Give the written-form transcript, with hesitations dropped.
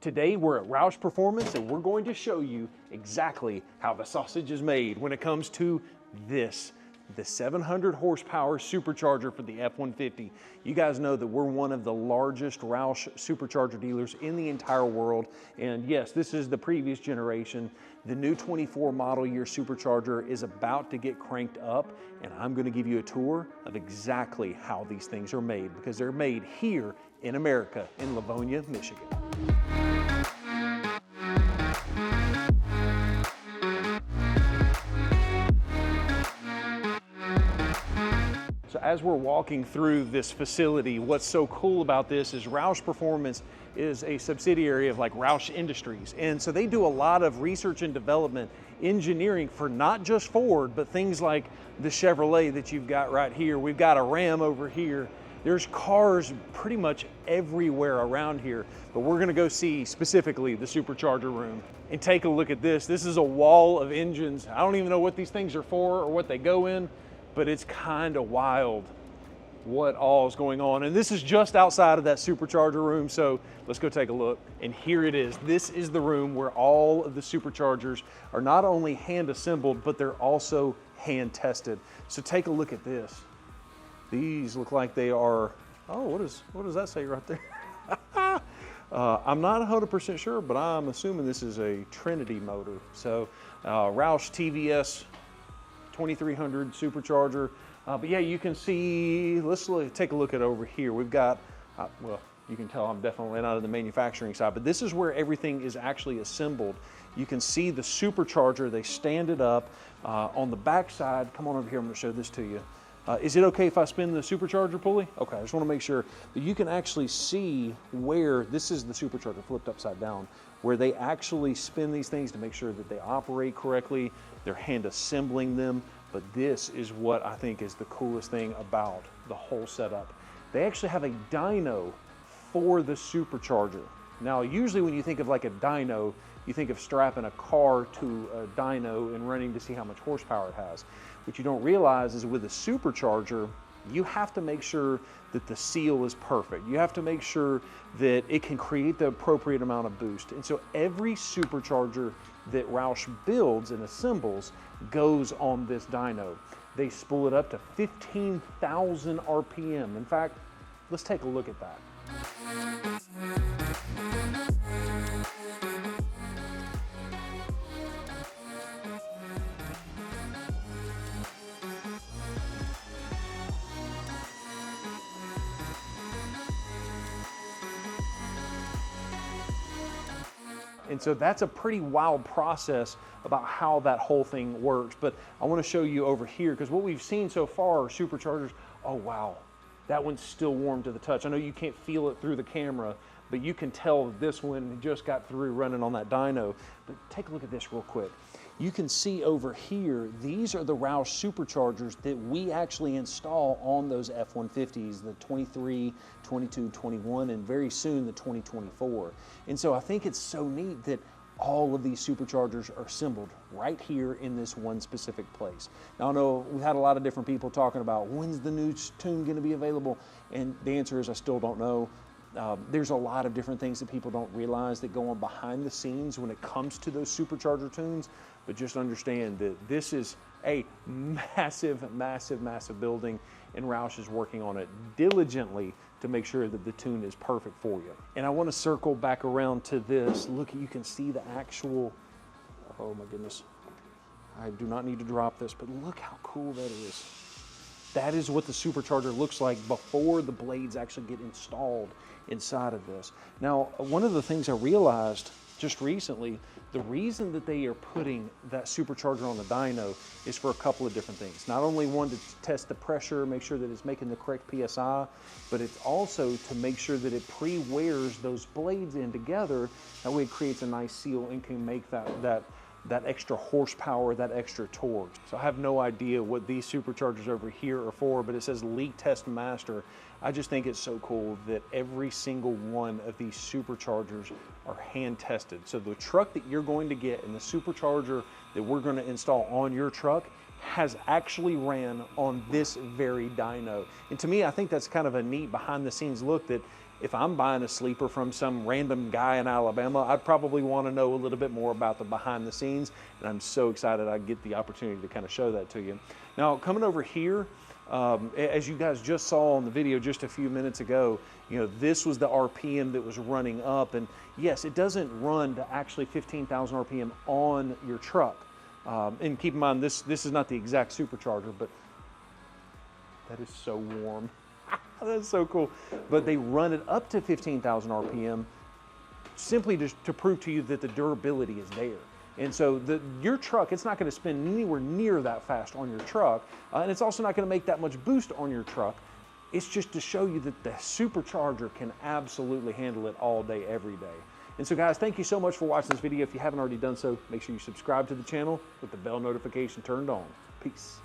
Today we're at Roush Performance and we're going to show you exactly how the sausage is made when it comes to this, the 700 horsepower supercharger for the F-150. You guys know that we're one of the largest Roush supercharger dealers in the entire world. And yes, this is the previous generation. The new 24 model year supercharger is about to get cranked up, and I'm going to give you a tour of exactly how these things are made, because they're made here in America, in Livonia, Michigan. So as we're walking through this facility, what's so cool about this is Roush Performance is a subsidiary of like Roush Industries. And so they do a lot of research and development engineering for not just Ford, but things like the Chevrolet that you've got right here. We've got a Ram over here. There's cars pretty much everywhere around here, but we're gonna go see specifically the Supercharger Room and take a look at this. This is a wall of engines. I don't even know what these things are for or what they go in, but it's kind of wild what all is going on. And this is just outside of that Supercharger Room, so let's go take a look. And here it is. This is the room where all of the Superchargers are not only hand assembled, but they're also hand tested. So take a look at this. These look like they are, oh, what does that say right there? I'm not 100% sure, but I'm assuming this is a Trinity motor. So Roush TVS 2300 supercharger. But yeah, you can see, let's take a look at over here. We've got, well, you can tell I'm definitely not on the manufacturing side, but this is where everything is actually assembled. You can see the supercharger, they stand it up. On the back side, come on over here, I'm gonna show this to you. Is it okay if I spin the supercharger pulley? Okay, I just wanna make sure that you can actually see where, this is the supercharger flipped upside down, where they actually spin these things to make sure that they operate correctly. They're hand assembling them, but this is what I think is the coolest thing about the whole setup. They actually have a dyno for the supercharger. Now, usually when you think of like a dyno, you think of strapping a car to a dyno and running to see how much horsepower it has. What you don't realize is with a supercharger, you have to make sure that the seal is perfect. You have to make sure that it can create the appropriate amount of boost. And so every supercharger that Roush builds and assembles goes on this dyno. They spool it up to 15,000 RPM. In fact, let's take a look at that. And so that's a pretty wild process about how that whole thing works. But I want to show you over here, because what we've seen so far are superchargers. Oh, wow, that one's still warm to the touch. I know you can't feel it through the camera, but you can tell that this one just got through running on that dyno. But take a look at this real quick. You can see over here, these are the Roush superchargers that we actually install on those F-150s, the 23, 22, 21, and very soon the 2024. And so I think it's so neat that all of these superchargers are assembled right here in this one specific place. Now, I know we've had a lot of different people talking about when's the new tune going to be available, and the answer is I still don't know. There's a lot of different things that people don't realize that go on behind the scenes when it comes to those supercharger tunes, but just understand that this is a massive, massive, massive building, and Roush is working on it diligently to make sure that the tune is perfect for you. And I want to circle back around to this. Look, you can see the actual, oh my goodness, I do not need to drop this, but look how cool that is. That is what the supercharger looks like before the blades actually get installed inside of this. Now, one of the things I realized just recently, the reason that they are putting that supercharger on the dyno is for a couple of different things. Not only one, to test the pressure, make sure that it's making the correct PSI, but it's also to make sure that it pre-wears those blades in together. That way it creates a nice seal and can make that extra horsepower, that extra torque. So I have no idea what these superchargers over here are for, but it says Leak Test Master. I just think it's so cool that every single one of these superchargers are hand tested. So the truck that you're going to get and the supercharger that we're going to install on your truck has actually ran on this very dyno. And to me, I think that's kind of a neat behind the scenes look that if I'm buying a sleeper from some random guy in Alabama, I'd probably want to know a little bit more about the behind the scenes, and I'm so excited I get the opportunity to kind of show that to you. Now, coming over here, as you guys just saw on the video just a few minutes ago, you know, this was the RPM that was running up, and yes, it doesn't run to actually 15,000 RPM on your truck. And keep in mind, this is not the exact supercharger, but that is so warm. That's so cool. But they run it up to 15,000 RPM simply to prove to you that the durability is there. And so your truck, it's not going to spin anywhere near that fast on your truck, and it's also not going to make that much boost on your truck. It's just to show you that the supercharger can absolutely handle it all day, every day. And so guys, thank you so much for watching this video. If you haven't already done so, make sure you subscribe to the channel with the bell notification turned on. Peace.